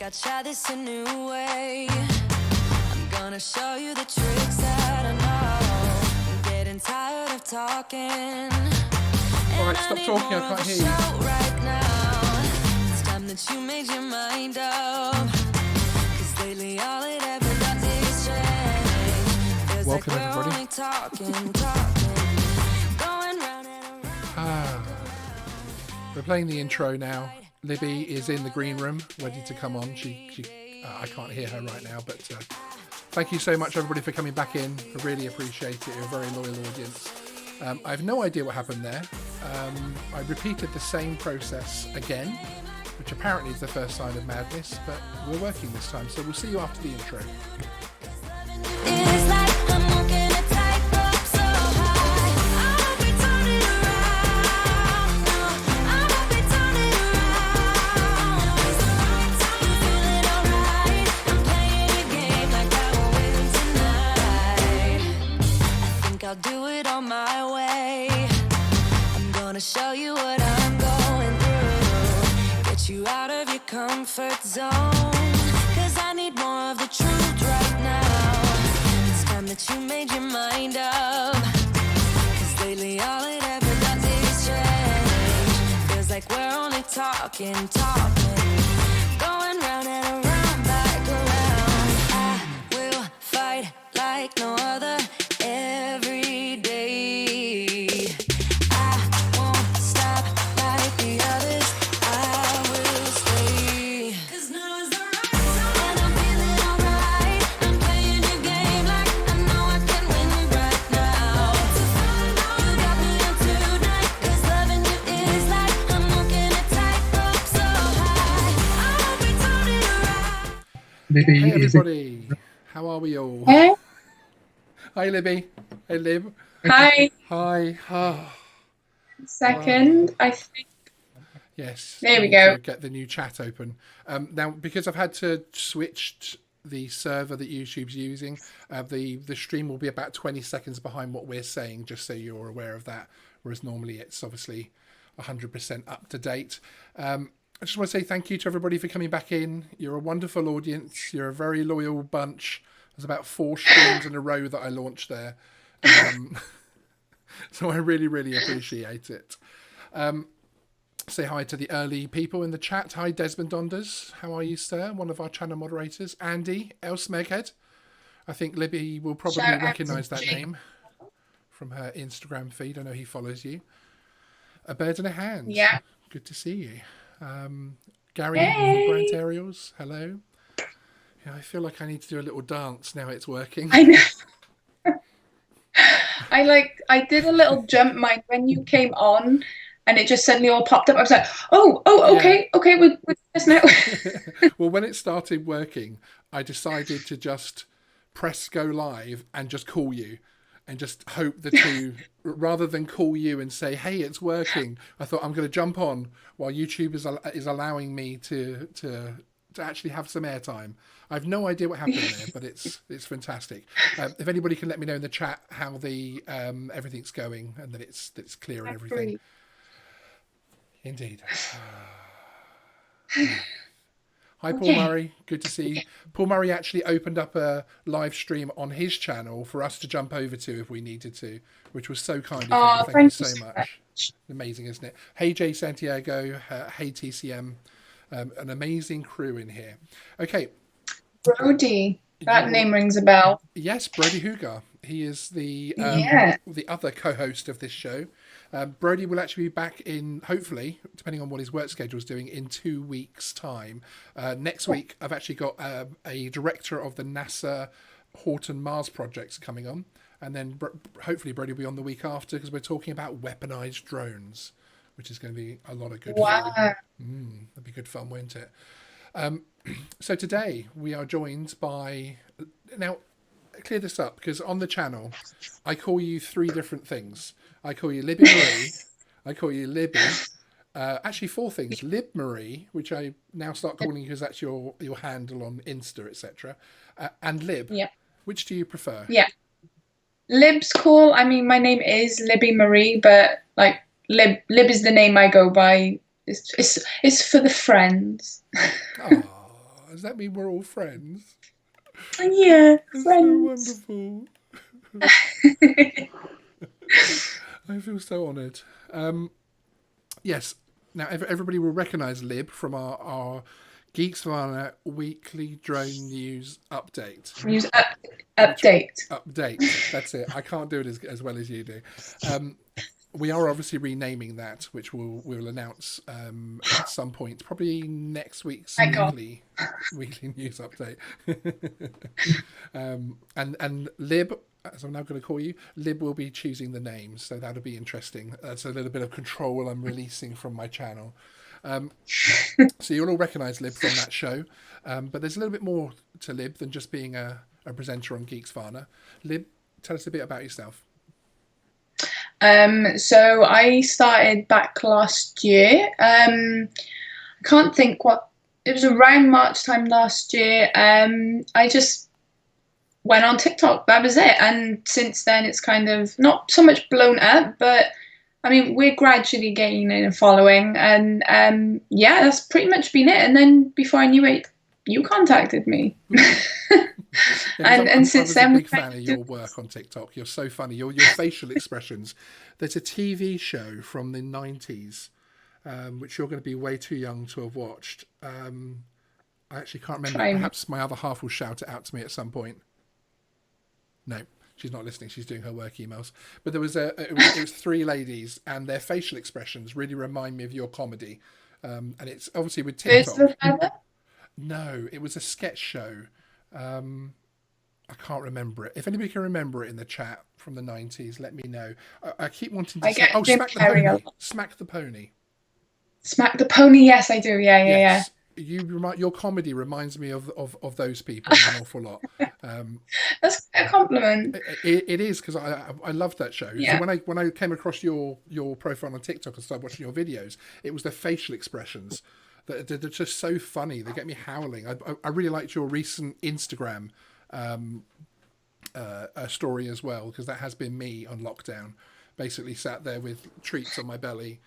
think I'd try this a new way. I'm gonna show you the tricks that I know. I'm getting tired of talking. Alright, stop talking, I can't hear you. Right now. It's time that you made your mind up. Cause lately all it ever does is change. Feels Welcome, like we're everybody. only talking, going round and around. We're playing the intro now. Libby is in the green room, ready to come on. I can't hear her right now, but thank you so much, everybody, for coming back in. I really appreciate it. You're a very loyal audience. I have no idea what happened there. I repeated the same process again, which apparently is the first sign of madness, but we're working this time, so we'll see you after the intro. It's like I'm walking a tightrope so high. I won't be turning around. No, I won't be turning around. It's the right time. You feeling alright? I'm playing a game like I will win tonight. I think I'll do it on my way. I'm gonna show you what I'm going through. Get you out of your comfort zone. Cause I need more of the truth right now. It's time that you made your mind up. Cause lately all it ever does is change. Feels like we're only talking, going round and around, back around. I will fight like no other every day. I won't stop like the others. I will stay. Cause now is the right time. And I'm feeling alright. I'm playing your game like I know I can win right now. You got me on tonight. Cause loving you is like I'm walking a tightrope so high. I won't be turning around. Hey, Libby is everybody. How are we all? Hey. Hi, Libby. Hey, Lib. Hi. Hi. Oh, Second, I think. yes. There we need go. to get the new chat open. Now, because I've had to switch the server that YouTube's using, the stream will be about 20 seconds behind what we're saying, just so you're aware of that. Whereas normally it's obviously 100% up to date. I just want to say thank you to everybody for coming back in. You're a wonderful audience. You're a very loyal bunch. There's about 4 streams in a row that I launched there. So I really, really appreciate it. Say hi to the early people in the chat. Hi, Desmond Donders. How are you, sir? One of our channel moderators. Andy, El Smeghead. I think Libby will probably Shout out recognise to that Jake. name from her Instagram feed. I know he follows you. A bird in a hand. Yeah. Good to see you. Gary Hey. from Grant Aerials. Hello. Yeah, I feel like I need to do a little dance now it's working. I know. I did a little jump mind when you came on, and it just suddenly all popped up. I was like, oh, okay, we're this now. Well, when it started working, I decided to just press go live and just call you and just hope the two, rather than call you and say, hey, it's working, I thought I'm going to jump on while YouTube is allowing me to actually have some airtime. I have no idea what happened there, but it's fantastic. If anybody can let me know in the chat how the everything's going and that it's clear and everything. Indeed. Hi, Paul Murray. Good to see you. Paul Murray actually opened up a live stream on his channel for us to jump over to if we needed to, which was so kind of him. Thank you so much. Amazing, isn't it? Hey, Jay Santiago. Hey, TCM. An amazing crew in here. Okay. Brody. That name rings a bell. Yes, Brody Hugar. He is the other co-host of this show. Brody will actually be back in, hopefully, depending on what his work schedule is doing, in 2 weeks' time. Next week, I've actually got a director of the NASA Horton Mars projects coming on. And then hopefully Brody will be on the week after because we're talking about weaponized drones, which is going to be a lot of good fun. That'd be good fun, won't it? So today we are joined by... Now, clear this up, because on the channel, I call you 3 different things. I call you LibMarie, I call you Libby, actually 4 things. LibMarie, which I now start calling you because that's your handle on Insta, etc. And Lib. Yeah. Which do you prefer? Yeah. Lib's cool. I mean, my name is Libby Marie, but like Lib is the name I go by. It's for the friends. Oh, does that mean we're all friends? Yeah, That's friends. so wonderful. I feel so honoured. Yes. Now everybody will recognise Lib from our Geeksvana weekly drone news update. News update. Update. That's it. I can't do it as well as you do. We are obviously renaming that, which we'll announce at some point, probably next week's My God. weekly news update. And Lib, as I'm now going to call you, Lib will be choosing the names, so that'll be interesting. That's a little bit of control I'm releasing from my channel. So you'll all recognise Lib from that show, but there's a little bit more to Lib than just being a presenter on Geeksvana. Lib, tell us a bit about yourself. So I started back last year. I can't think what it was, around March time last year. I just went on TikTok. That was it. And since then, it's kind of not so much blown up, but I mean, we're gradually gaining a following. And yeah, that's pretty much been it. And then before I knew it, you contacted me. Yeah, and since then, I'm a we're big fan of your work on TikTok. You're so funny. Your facial expressions. There's a TV show from the 90s, which you're going to be way too young to have watched. I actually can't remember. Perhaps my other half will shout it out to me at some point. No, she's not listening. She's doing her work emails. But there was it was three ladies, and their facial expressions really remind me of your comedy. And it's obviously with TikTok. No, it was a sketch show. I can't remember it. If anybody can remember it in the chat from the 90s, let me know. I keep wanting to say, Smack the Pony. Smack the Pony. Smack the Pony, yes, I do. Yeah. Your comedy reminds me of those people an awful lot. That's a compliment. It is, because I loved that show. Yeah. So when I came across your profile on TikTok and started watching your videos, it was the facial expressions that they're just so funny. They get me howling. I really liked your recent Instagram story as well, because that has been me on lockdown, basically sat there with treats on my belly,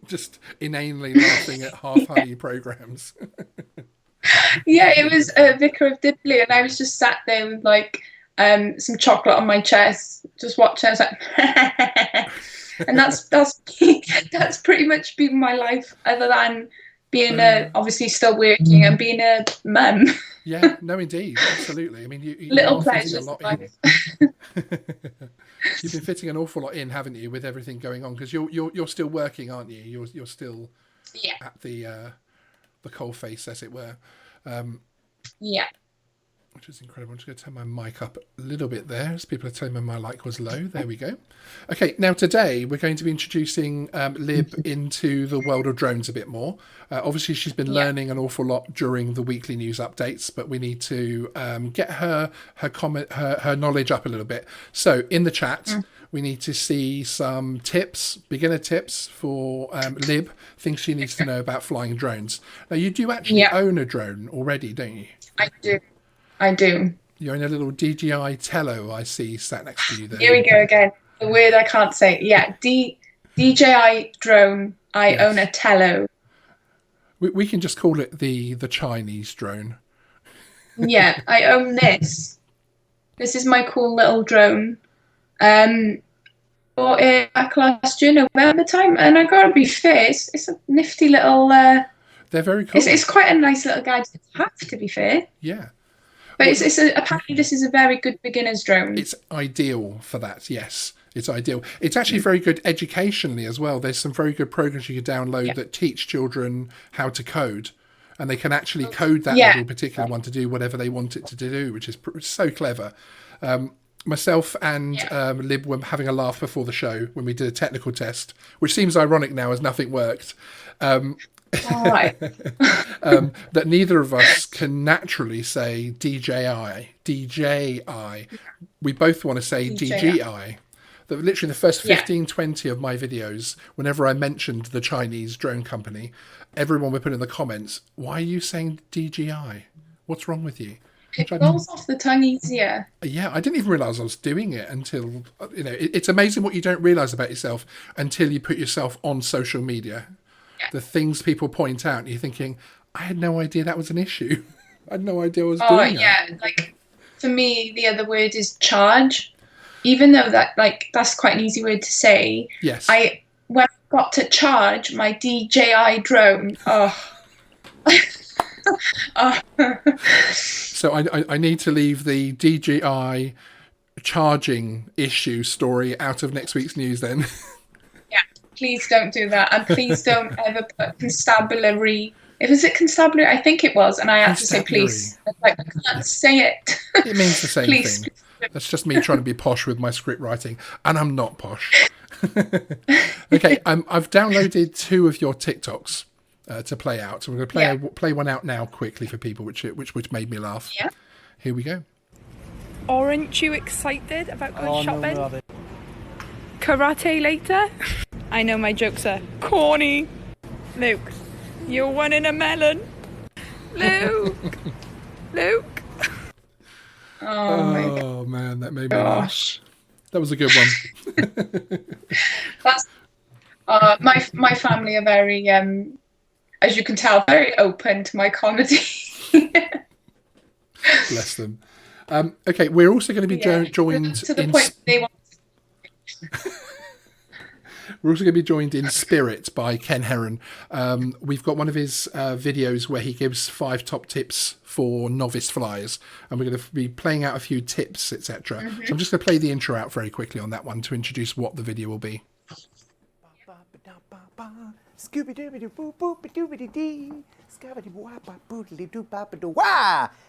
just inanely laughing at half-honey programs. Yeah, it was Vicar of Dibley, and I was just sat there with like some chocolate on my chest, just watching. I was like, and that's pretty much been my life, other than being obviously still working and being a mum. Yeah, no, indeed, absolutely. I mean, you little pleasures. You've been fitting an awful lot in, haven't you, with everything going on? Because you're still working, aren't you? You're still at the coalface, as it were. Yeah. Which is incredible. I'm just going to turn my mic up a little bit there, as people are telling me my mic was low. There we go. Okay, now today we're going to be introducing Lib into the world of drones a bit more. Obviously, she's been learning an awful lot during the weekly news updates, but we need to get her knowledge up a little bit. So in the chat, we need to see some tips, beginner tips for Lib, things she needs to know about flying drones. Now, you do actually own a drone already, don't you? I do. You're in a little DJI Tello, I see, sat next to you there. Here we go again. The word I can't say. Yeah, DJI drone. I own a Tello. We can just call it the Chinese drone. Yeah, I own this. This is my cool little drone. Bought it back last year, November time, and I gotta be fair, it's a nifty little. They're very cool. It's quite a nice little gadget. It have to be fair. Yeah. But apparently this is a very good beginner's drone. It's ideal for that, yes. It's ideal. It's actually very good educationally as well. There's some very good programs you can download that teach children how to code. And they can actually code that little particular one to do whatever they want it to do, which is so clever. Myself and Lib were having a laugh before the show when we did a technical test, which seems ironic now as nothing worked. That neither of us can naturally say DJI. We both want to say DJI. That literally the first 15, 20 of my videos, whenever I mentioned the Chinese drone company, everyone would put in the comments, why are you saying DJI? What's wrong with you? It rolls off the tongue easier. Yeah, I didn't even realise I was doing it until, it's amazing what you don't realise about yourself until you put yourself on social media. The things people point out, and you're thinking, I had no idea that was an issue. I had no idea I was Oh doing that. yeah, like for me, the other word is charge. Even though that's quite an easy word to say, Yes. when I got to charge my DJI drone, oh, So I need to leave the DJI charging issue story out of next week's news then. yeah, please don't do that, and please don't ever put constabulary. Was it constabulary? I think it was, and I had to say please. Like, I can't say it. It means the same Please. thing. That's just me trying to be posh with my script writing, and I'm not posh. Okay, I've downloaded 2 of your TikToks to play out. So we're going to play one out now quickly for people, which made me laugh. Yeah. Here we go. Aren't you excited about going shopping? No, karate later? I know my jokes are corny. Luke, you're one in a melon. Luke. Luke. Oh man, that made me laugh. That was a good one. That's my family are very, as you can tell, very open to my comedy. Bless them. Okay, we're also going to be joined to the point they want. We're also going to be joined in spirit by Ken Heron. We've got one of his videos where he gives 5 top tips for novice flyers, and we're going to be playing out a few tips, etc. So I'm just going to play the intro out very quickly on that one to introduce what the video will be.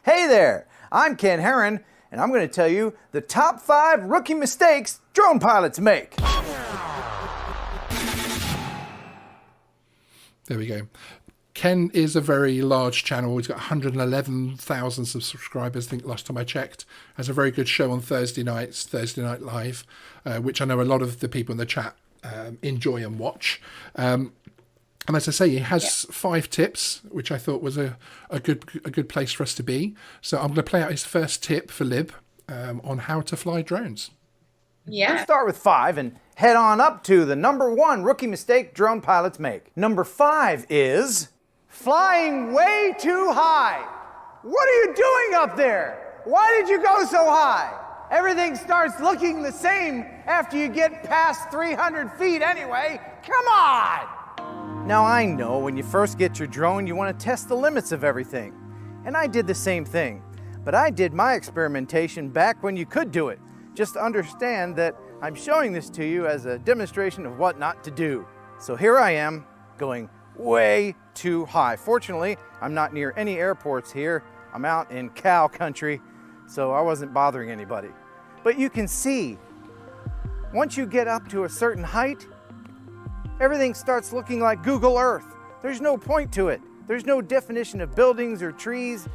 Hey there, I'm Ken Heron, and I'm going to tell you the top 5 rookie mistakes drone pilots make. There we go. Ken is a very large channel. He's got 111,000 subscribers, I think, last time I checked. Has a very good show on Thursday nights, Thursday Night Live, which I know a lot of the people in the chat enjoy and watch. And as I say, he has 5 tips, which I thought was a good place for us to be. So I'm going to play out his first tip for Lib on how to fly drones. Yeah. Let's start with 5 and head on up to the number 1 rookie mistake drone pilots make. Number 5 is flying way too high. What are you doing up there? Why did you go so high? Everything starts looking the same after you get past 300 feet anyway. Come on! Now I know when you first get your drone, you want to test the limits of everything. And I did the same thing. But I did my experimentation back when you could do it. Just understand that I'm showing this to you as a demonstration of what not to do. So here I am, going way too high. Fortunately, I'm not near any airports here. I'm out in cow country, so I wasn't bothering anybody. But you can see, once you get up to a certain height, everything starts looking like Google Earth. There's no point to it. There's no definition of buildings or trees.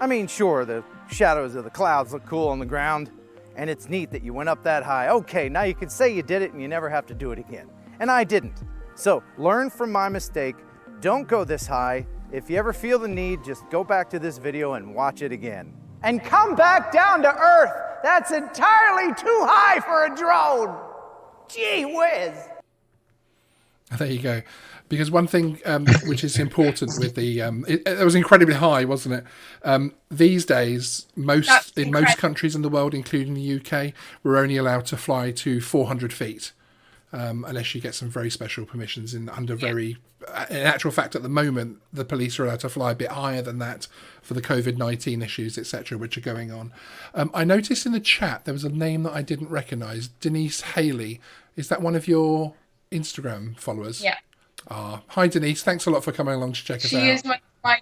I mean, sure, the shadows of the clouds look cool on the ground, and it's neat that you went up that high. Okay, now you can say you did it and you never have to do it again. And I didn't. So learn from my mistake. Don't go this high. If you ever feel the need, just go back to this video and watch it again. And come back down to Earth. That's entirely too high for a drone. Gee whiz. There you go. Because one thing which is important with the it was incredibly high, wasn't it? These days, most countries in the world, including the UK, we're only allowed to fly to 400 feet, unless you get some very special permissions. In actual fact, at the moment, the police are allowed to fly a bit higher than that for the COVID-19 issues, etc., which are going on. I noticed in the chat there was a name that I didn't recognise, Denise Haley. Is that one of your Instagram followers? Yeah. Hi Denise, thanks a lot for coming along to check us out. She is one of my.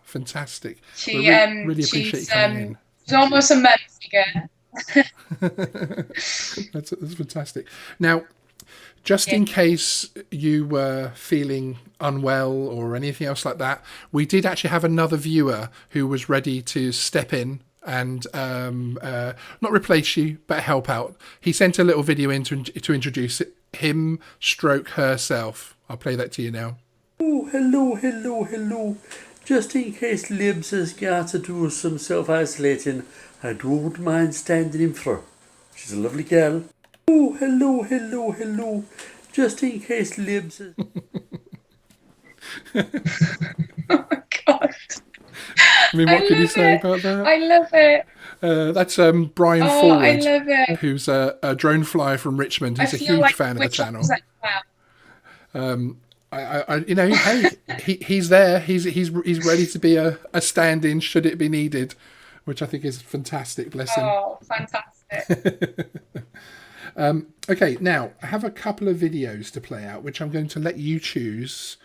Fantastic. She really appreciate you coming in. She's almost a month ago. That's fantastic. Now, just in case you were feeling unwell or anything else like that, we did actually have another viewer who was ready to step in and not replace you, but help out. He sent a little video in to introduce herself. I'll play that to you now. Oh, hello. Just in case Libs has got to do some self-isolating, I don't mind standing in for her. She's a lovely girl. Oh, hello. Just in case Libs has... Oh my god. I mean, what can you love say it. about that? I love it. That's Brian Oh, I Forward, love it. who's a drone flyer from Richmond. I He's a feel huge like fan of the which channel. one's that? Wow. You know, hey, he's there. He's ready to be a stand-in should it be needed, which I think is fantastic. Bless him. Oh, fantastic. Okay, now I have a couple of videos to play out, which I'm going to let you choose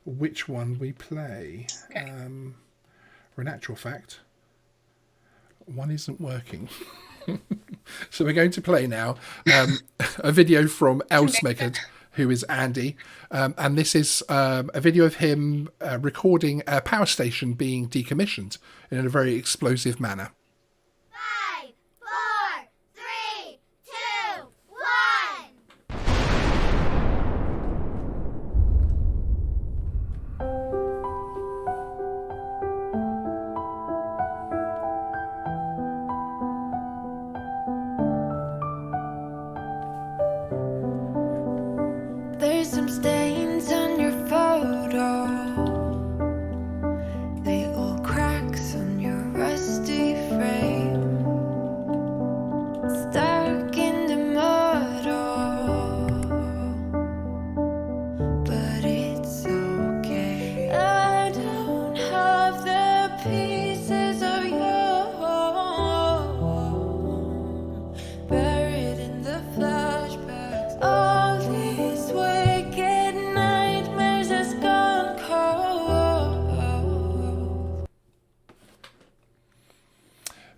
which one we play. Okay. For an actual fact, one isn't working. So we're going to play now a video from Elsmegard, who is Andy, and this is a video of him recording a power station being decommissioned in a very explosive manner. 5, 4, 3, 2, 1. There's some stains on your photo, little cracks on your rusty frame, stuck in the mud, but it's okay. I don't have the pieces of you buried in the flashbacks. All these wicked nightmares has gone cold.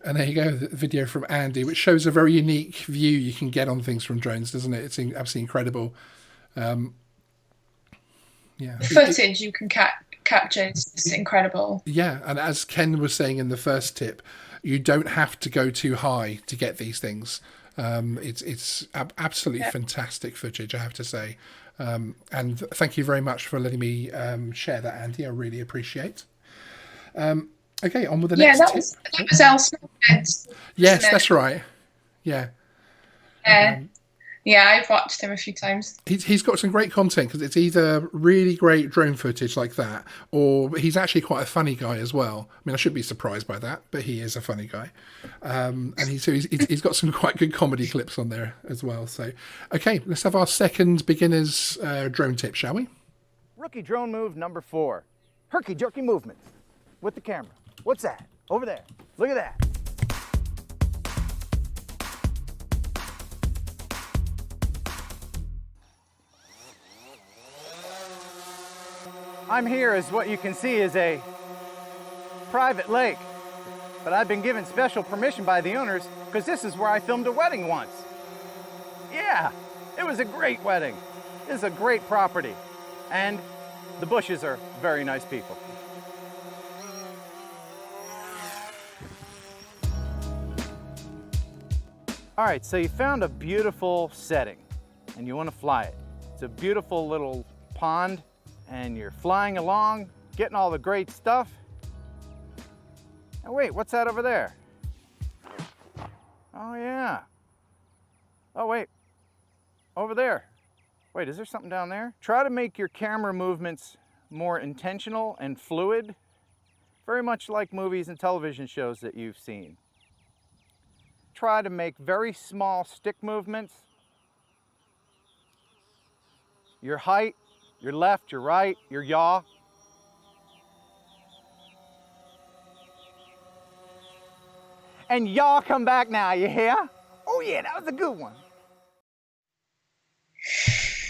And there you go, the video from Andy, which shows a very unique view you can get on things from drones, doesn't it? It's absolutely incredible. Yeah. The footage you can capture is just incredible. Yeah, and as Ken was saying in the first tip, you don't have to go too high to get these things. It's absolutely fantastic footage, I have to say. And thank you very much for letting me share that, Andy. I really appreciate. Okay, on with the next tip. That was Elsmegard. Yes, that's right. Yeah. Yeah, I've watched him a few times. He's got some great content because it's either really great drone footage like that, or he's actually quite a funny guy as well. I mean, I shouldn't be surprised by that, but he is a funny guy. And he's got some quite good comedy clips on there as well. So, okay, let's have our second beginner's drone tip, shall we? Rookie drone move number 4. Herky-jerky movements with the camera. What's that? Over there. Look at that. I'm here as what you can see is a private lake, but I've been given special permission by the owners because this is where I filmed a wedding once. Yeah, it was a great wedding. This is a great property, and the Bushes are very nice people. All right, so you found a beautiful setting and you want to fly it. It's a beautiful little pond and you're flying along, getting all the great stuff. And wait, what's that over there? Oh yeah. Oh wait, over there. Wait, is there something down there? Try to make your camera movements more intentional and fluid, very much like movies and television shows that you've seen. Try to make very small stick movements. Your height, your left, your right, your yaw. And yaw come back now, you hear? Oh yeah, that was a good one.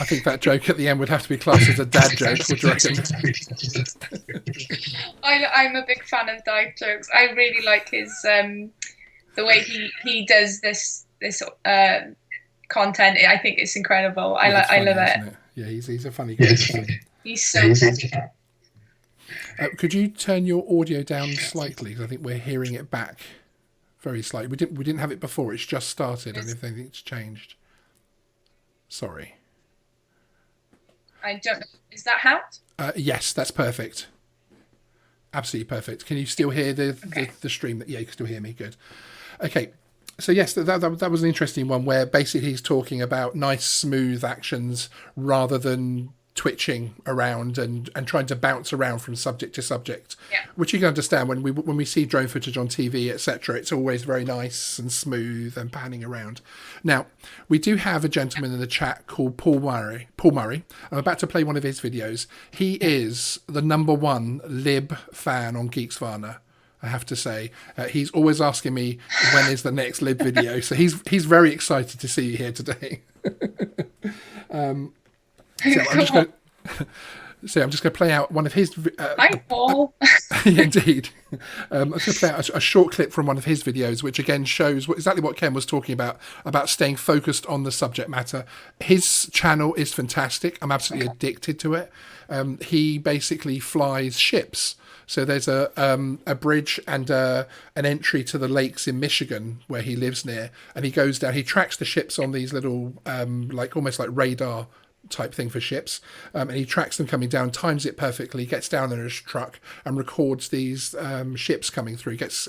I think that joke at the end would have to be classed as a dad joke, would you reckon? I'm a big fan of dad jokes. I really like his the way he does this content. I think it's incredible. I love it. Yeah, he's a funny guy. He's so funny. Could you turn your audio down slightly? Because I think we're hearing it back very slightly. We didn't have it before. It's just started, and if anything's changed, sorry. I don't know. Is that how? Yes, that's perfect. Absolutely perfect. Can you still hear the stream? Yeah, you can still hear me. Good. Okay. So yes, that was an interesting one where basically he's talking about nice, smooth actions rather than twitching around and trying to bounce around from subject to subject, Yeah. which you can understand when we see drone footage on TV, etc. It's always very nice and smooth and panning around. Now, we do have a gentleman in the chat called Paul Murray. I'm about to play one of his videos. He is the #1 lib fan on Geeksvana, I have to say. He's always asking me when is the next lib video, so he's very excited to see you here today. So I'm just going to play out one of his. Hi, Paul. Indeed, I'm going to play out a short clip from one of his videos, which again shows exactly what Ken was talking about staying focused on the subject matter. His channel is fantastic. I'm absolutely addicted to it. He basically flies ships. So there's a bridge and an entry to the lakes in Michigan where he lives near, and he goes down. He tracks the ships on these little almost like radar type thing for ships, and he tracks them coming down, times it perfectly, gets down in his truck and records these ships coming through. Gets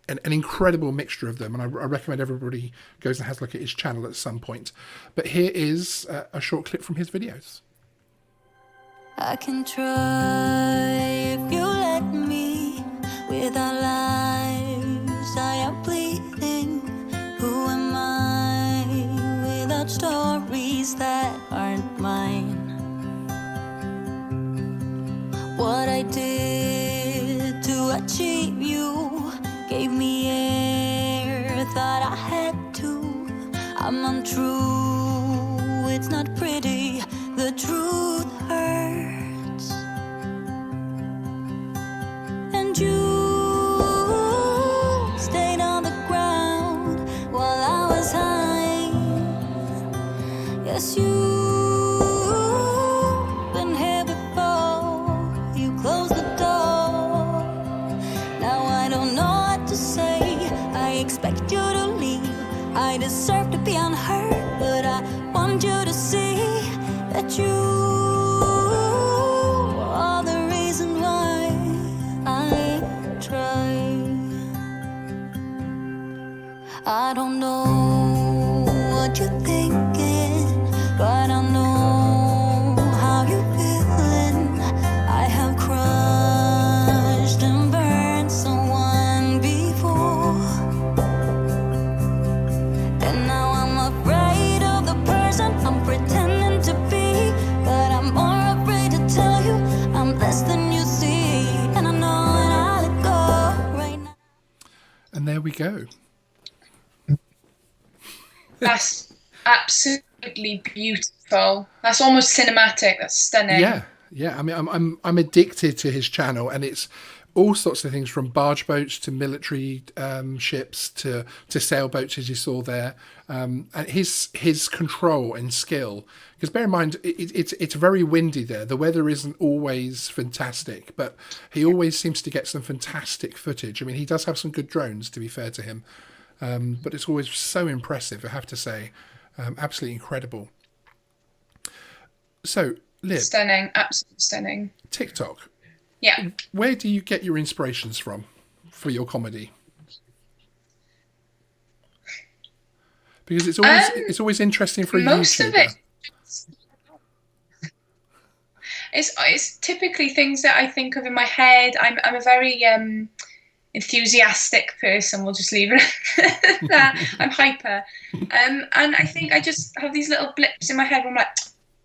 an incredible mixture of them, and I recommend everybody goes and has a look at his channel at some point. But here is a short clip from his videos. I can try if you let me. Without lives, I am bleeding. Who am I without stories that aren't mine? What I did to achieve you gave me air, thought I had to. I'm untrue, it's not pretty, the truth hurts. And you stayed on the ground while I was high. Yes, you've been here before, you closed the door. Now I don't know what to say, I expect you to leave. I deserve to be unheard, but I want you to see that you are the reason why I try. I don't know what you're thinking, but I know how you're feeling. I have crushed and burned someone before, and now I'm afraid of the person I'm pretending to be. But I'm more afraid to tell you I'm less than you see, and I know when I let go right now. And there we go. That's absolutely beautiful. That's almost cinematic. That's stunning. Yeah. I mean, I'm addicted to his channel, and it's all sorts of things from barge boats to military ships to sailboats, as you saw there. And his control and skill, because bear in mind it's very windy there. The weather isn't always fantastic, but he always seems to get some fantastic footage. I mean, he does have some good drones, to be fair to him, but it's always so impressive, I have to say. Absolutely incredible. So, Lib, Stunning. Absolutely stunning. TikTok. Yeah. Where do you get your inspirations from for your comedy? Because it's always interesting for a Most YouTuber. of it, it's typically things that I think of in my head. I'm a very enthusiastic person. We'll just leave it at that. I'm hyper, and I think I just have these little blips in my head where I'm like,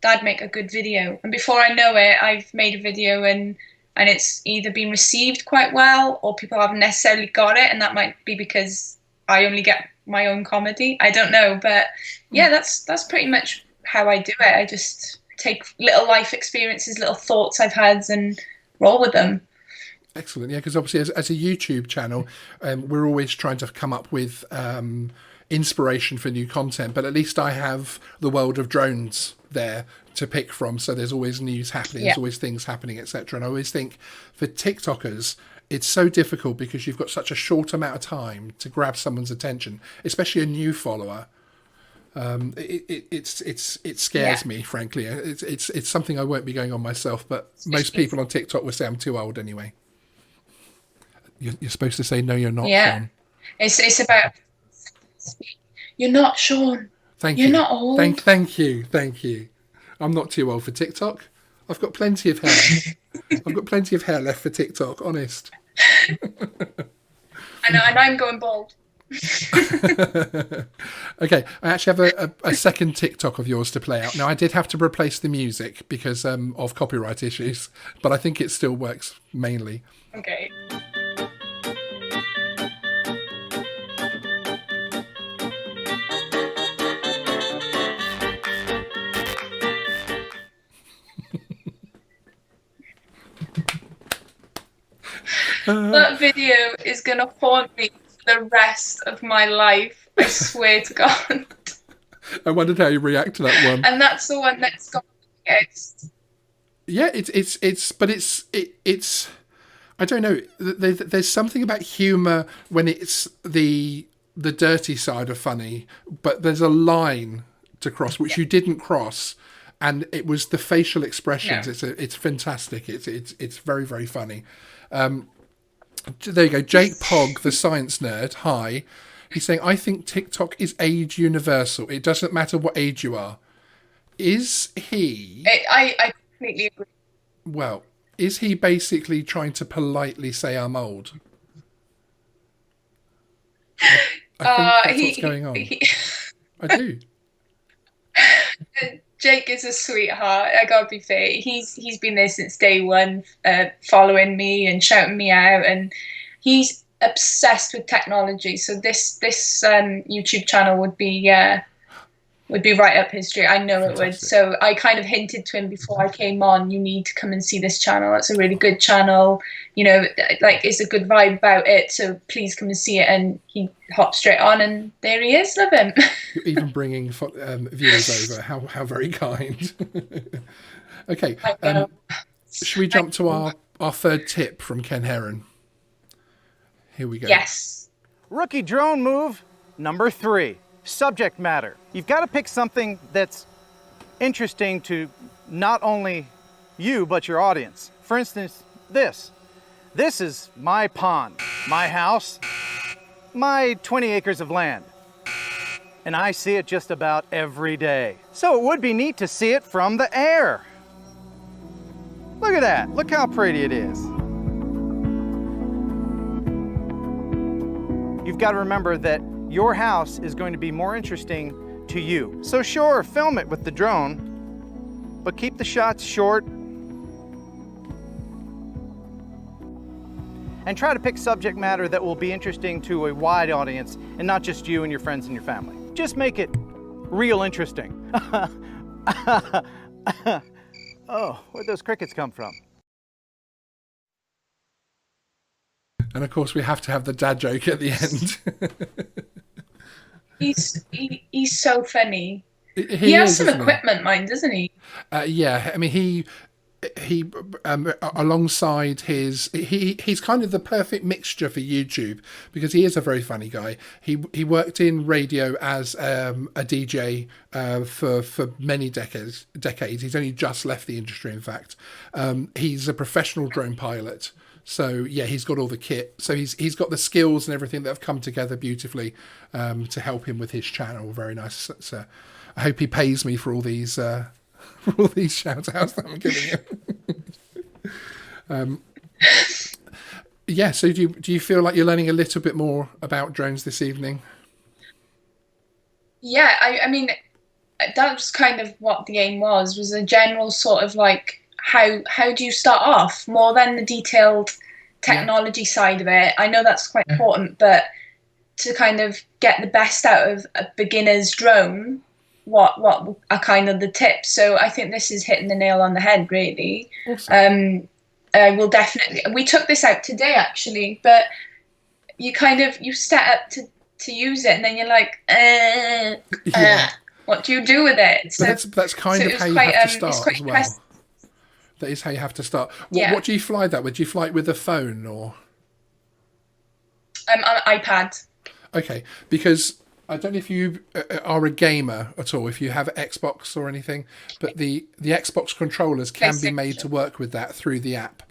"That'd make a good video," and before I know it, I've made a video and it's either been received quite well or people haven't necessarily got it, and that might be because I only get my own comedy. I don't know, but yeah, that's pretty much how I do it. I just take little life experiences, little thoughts I've had, and roll with them. Excellent. Yeah, because obviously as a YouTube channel, we're always trying to come up with inspiration for new content, but at least I have the world of drones there to pick from, so there's always news happening, there's always things happening, etc. And I always think for TikTokers it's so difficult because you've got such a short amount of time to grab someone's attention, especially a new follower. It scares me, frankly. It's something I won't be going on myself, but most people on TikTok will say I'm too old anyway. You're supposed to say no, you're not. Yeah, Sean. it's about you're not Sean. Thank you. You're not old. Thank you. I'm not too old for TikTok. I've got plenty of hair. I've got plenty of hair left for TikTok, honest. I know, and I'm going bald. Okay, I actually have a second TikTok of yours to play out. Now, I did have to replace the music because of copyright issues, but I think it still works mainly. Okay. That video is going to haunt me for the rest of my life. I swear to God. I wondered how you react to that one. And that's the one that's got the biggest. Yeah, it's. I don't know. There's something about humour when it's the dirty side of funny, but there's a line to cross which you didn't cross, and it was the facial expressions. No. It's fantastic. It's very, very funny. There you go. Jake Pog, the science nerd. Hi. He's saying, I think TikTok is age universal. It doesn't matter what age you are. Is he... I completely agree. Well, is he basically trying to politely say I'm old? I think that's what's going on. I do. Jake is a sweetheart. I gotta be fair. He's been there since day one, following me and shouting me out, and he's obsessed with technology. So this YouTube channel would be right up his street. I know Fantastic. it would. So I kind of hinted to him before I came on, you need to come and see this channel. It's a really good channel. You know, like, it's a good vibe about it. So please come and see it. And he hopped straight on, and there he is. Love him. You're even bringing viewers over. How very kind. Okay. Should we jump to our third tip from Ken Heron? Here we go. Yes. Rookie drone move number 3. Subject matter. You've got to pick something that's interesting to not only you, but your audience. For instance, this. This is my pond, my house, my 20 acres of land. And I see it just about every day. So it would be neat to see it from the air. Look at that. Look how pretty it is. You've got to remember that your house is going to be more interesting to you. So sure, film it with the drone, but keep the shots short. And try to pick subject matter that will be interesting to a wide audience and not just you and your friends and your family. Just make it real interesting. Oh, where'd those crickets come from? And of course, we have to have the dad joke at the end. He's so funny. He has is, some isn't he? equipment, mind, doesn't he? Yeah, I mean, he alongside he's kind of the perfect mixture for YouTube, because he is a very funny guy. He worked in radio as a DJ for many decades. He's only just left the industry, in fact. He's a professional drone pilot. So yeah, he's got all the kit. So he's got the skills and everything that have come together beautifully to help him with his channel. Very nice. So I hope he pays me for all these shout outs that I'm giving him. Yeah. So do you feel like you're learning a little bit more about drones this evening? Yeah, I mean, that was kind of what the aim was a general sort of like, how do you start off, more than the detailed technology side of it. I know that's quite important, but to kind of get the best out of a beginner's drone, what are kind of the tips? So I think this is hitting the nail on the head, really. Awesome. We'll definitely, we took this out today actually, but you set up to use it, and then you're like, what do you do with it? So that's kind of how you have to start as well. That is how you have to start. What do you fly that with? Do you fly it with a phone or? On an iPad. Okay, because I don't know if you are a gamer at all, if you have Xbox or anything, but the Xbox controllers can be made to work with that through the app.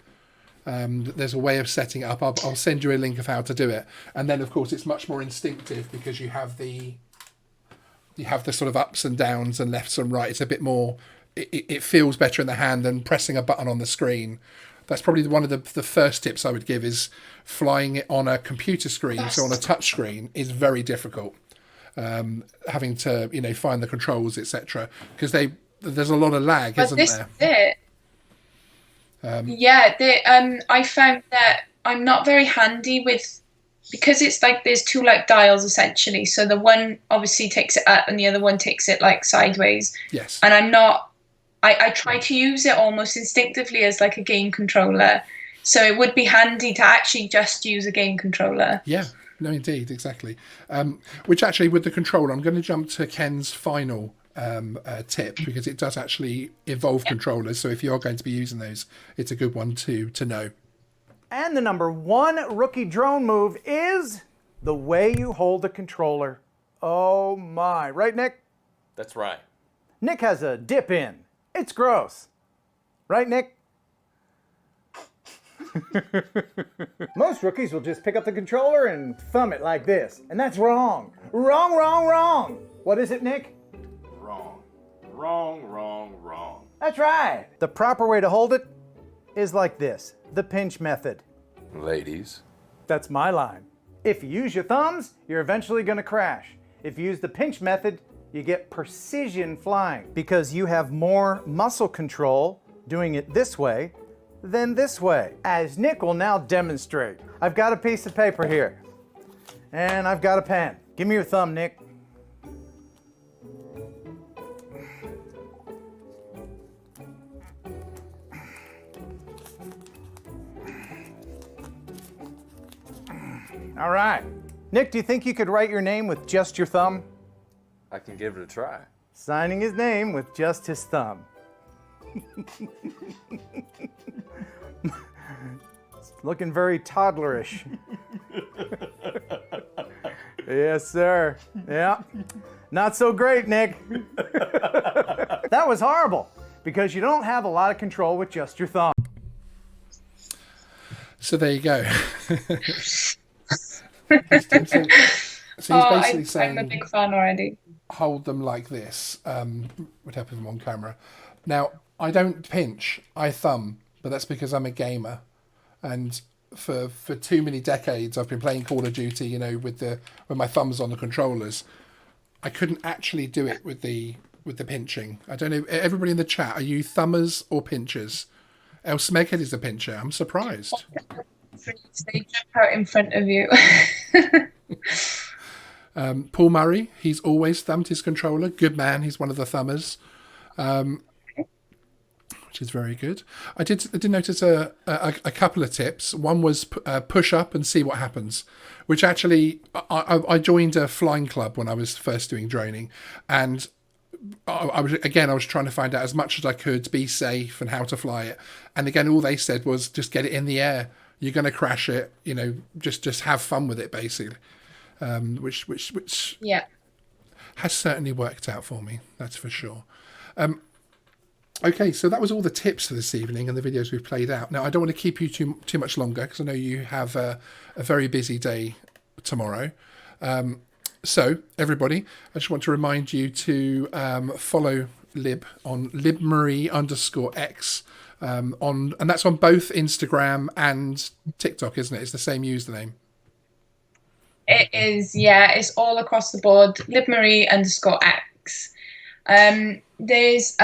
There's a way of setting it up. I'll send you a link of how to do it. And then, of course, it's much more instinctive because you have the sort of ups and downs and lefts and rights. It's a bit more it feels better in the hand than pressing a button on the screen. That's probably one of the first tips I would give, is flying it on a computer screen. So on a touch screen is very difficult. Having to, find the controls, etc. Because there's a lot of lag, But isn't this there? is it. I found that I'm not very handy with, because it's like there's two like dials essentially. So the one obviously takes it up and the other one takes it like sideways. Yes. And I'm not. I try to use it almost instinctively as like a game controller. So it would be handy to actually just use a game controller. Yeah. No, indeed, exactly. Which actually, with the controller, I'm going to jump to Ken's final tip, because it does actually involve controllers. So if you're going to be using those, it's a good one to know. And the number 1 rookie drone move is the way you hold the controller. Oh my. Right, Nick? That's right. Nick has a dip in. It's gross. Right, Nick? Most rookies will just pick up the controller and thumb it like this. And that's wrong. Wrong, wrong, wrong. What is it, Nick? Wrong. Wrong, wrong, wrong. That's right. The proper way to hold it is like this. The pinch method. Ladies. That's my line. If you use your thumbs, you're eventually going to crash. If you use the pinch method, you get precision flying, because you have more muscle control doing it this way than this way, as Nick will now demonstrate. I've got a piece of paper here, and I've got a pen. Give me your thumb, Nick. All right. Nick, do you think you could write your name with just your thumb? I can give it a try. Signing his name with just his thumb. It's looking very toddlerish. Yes, sir. Yeah. Not so great, Nick. That was horrible, because you don't have a lot of control with just your thumb. So there you go. So he's basically saying, I'm a big fan already. hold them like this, would help them on camera. Now, I don't pinch, I thumb, but that's because I'm a gamer. And for too many decades, I've been playing Call of Duty, with my thumbs on the controllers. I couldn't actually do it with the pinching. I don't know, everybody in the chat, are you thumbers or pinchers? El Smeghead is a pincher. I'm surprised. They jump out in front of you. Paul Murray, he's always thumbed his controller. Good man, he's one of the thumbers, which is very good. I did notice a couple of tips. One was push up and see what happens, which actually I joined a flying club when I was first doing droning, and I was trying to find out as much as I could, be safe and how to fly it. And again, all they said was just get it in the air. You're going to crash it, just have fun with it, basically. Which Yeah. has certainly worked out for me, that's for sure. Okay, so that was all the tips for this evening and the videos we've played out. Now, I don't want to keep you too much longer, because I know you have a very busy day tomorrow. So, everybody, I just want to remind you to follow Lib on LibMarie_X. And that's on both Instagram and TikTok, isn't it? It's the same username. It is, yeah, it's all across the board. LibMarie_X. There's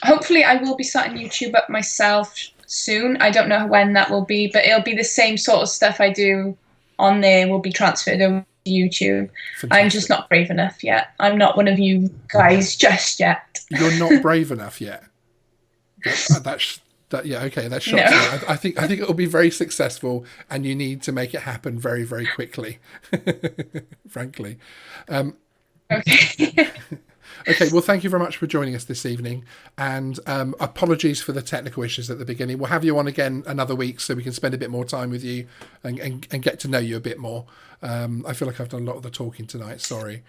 hopefully I will be starting YouTube up myself soon. I don't know when that will be, but it'll be the same sort of stuff I do on there will be transferred over to YouTube. Fantastic. I'm just not brave enough yet. I'm not one of you guys just yet. You're not brave enough yet. That shocks me. I think it'll be very successful, and you need to make it happen very, very quickly. Frankly. Okay. Okay, well, thank you very much for joining us this evening, and apologies for the technical issues at the beginning. We'll have you on again another week so we can spend a bit more time with you and get to know you a bit more. I feel like I've done a lot of the talking tonight. Sorry.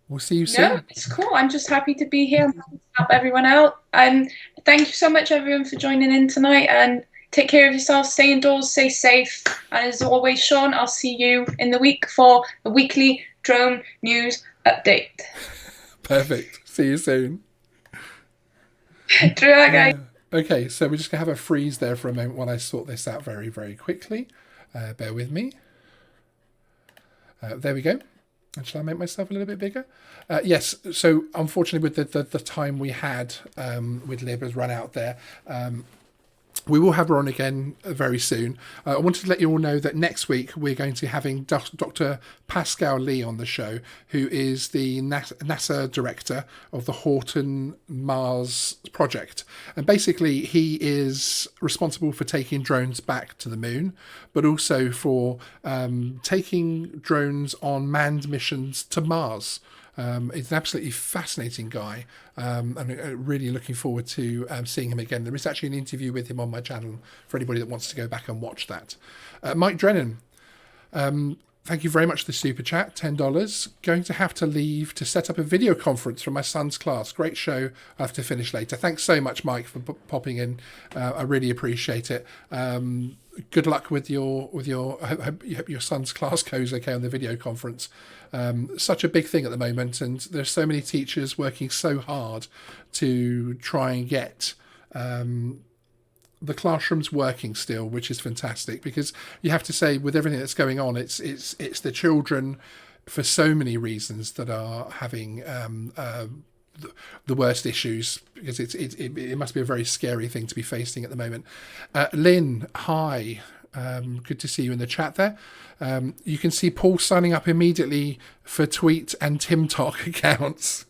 We'll see you soon. No, it's cool. I'm just happy to be here and help everyone out. And thank you so much, everyone, for joining in tonight. And take care of yourself. Stay indoors. Stay safe. And as always, Sean, I'll see you in the week for the weekly drone news update. Perfect. See you soon. True, Okay, so we're just going to have a freeze there for a moment while I sort this out very, very quickly. Bear with me. There we go. And shall I make myself a little bit bigger? Yes, so unfortunately with the time we had with Lib has run out there. We will have her on again very soon. I wanted to let you all know that next week we're going to be having Dr. Pascal Lee on the show, who is the NASA director of the Horton Mars project. And basically he is responsible for taking drones back to the moon, but also for taking drones on manned missions to Mars. He's an absolutely fascinating guy, and really looking forward to seeing him again. There is actually an interview with him on my channel for anybody that wants to go back and watch that. Mike Drennan, thank you very much for the super chat, $10. Going to have to leave to set up a video conference for my son's class. Great show. I'll have to finish later. Thanks so much, Mike, for popping in. I really appreciate it. Good luck with your I hope your son's class goes okay on the video conference. Such a big thing at the moment, and there's so many teachers working so hard to try and get the classrooms working still, which is fantastic, because you have to say, with everything that's going on, it's the children for so many reasons that are having the worst issues, because it must be a very scary thing to be facing at the moment. Lynn, hi. Good to see you in the chat there. You can see Paul signing up immediately for Tweet and TimTok accounts.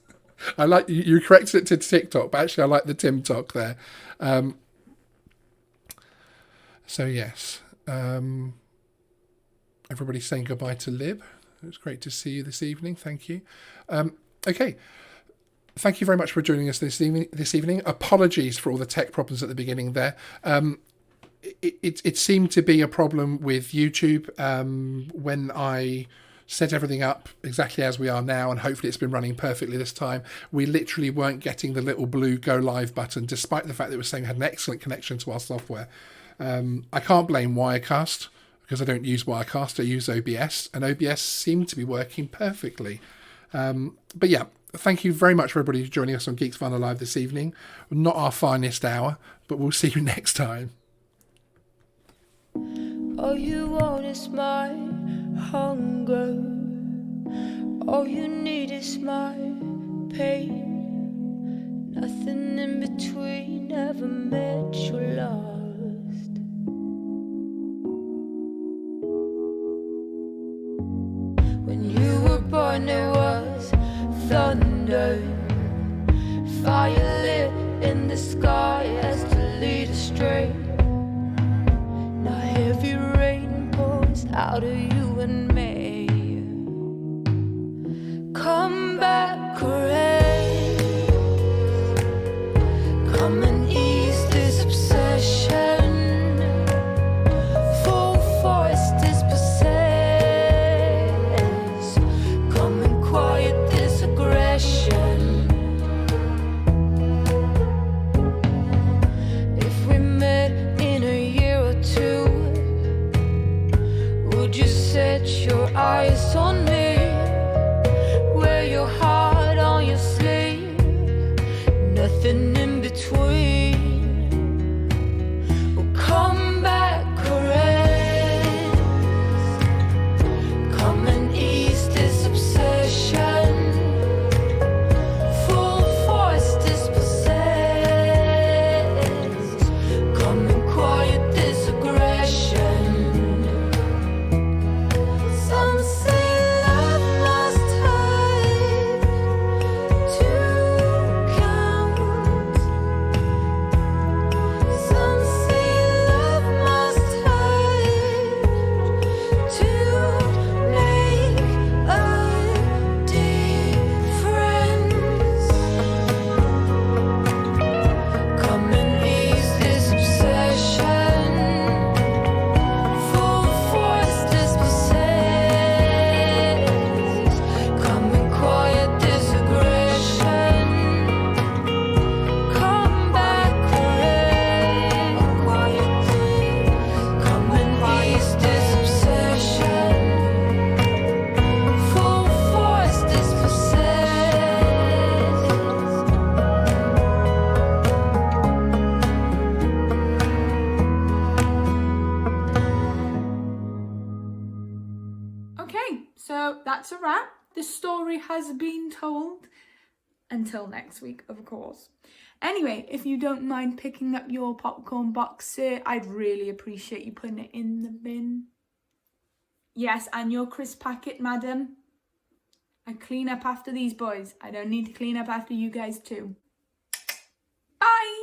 I like you corrected it to TikTok, but actually I like the TimTok there. So yes, everybody's saying goodbye to Lib. It's great to see you this evening. Thank you. Okay. Thank you very much for joining us this evening. Apologies for all the tech problems at the beginning there. It seemed to be a problem with YouTube when I set everything up exactly as we are now, and hopefully it's been running perfectly this time. We literally weren't getting the little blue go live button, despite the fact that it was saying it had an excellent connection to our software. I can't blame Wirecast, because I don't use Wirecast, I use OBS, and OBS seemed to be working perfectly. But yeah, thank you very much for everybody joining us on Geeksvana Live this evening. Not our finest hour, but we'll see you next time. All you want is my hunger. All you need is my pain. Nothing in between ever met you lost. When you were born there was thunder, fire lit in the sky as to lead astray. Now heavy rain pours out of you and me. Come back, rain. Come and ease this obsession. Full force this possess. Come and quiet this aggression. If we met in a year or two, would you set your eyes on me? Wear your heart on your sleeve. Nothing in between. Well, come back, caress. Come and ease this obsession. Full force dispossess. Come and quiet this aggression. Some say So that's a wrap. The story has been told. Until next week, of course. Anyway, if you don't mind picking up your popcorn box, sir, I'd really appreciate you putting it in the bin. Yes, and your crisp packet, madam. I clean up after these boys. I don't need to clean up after you guys too. Bye!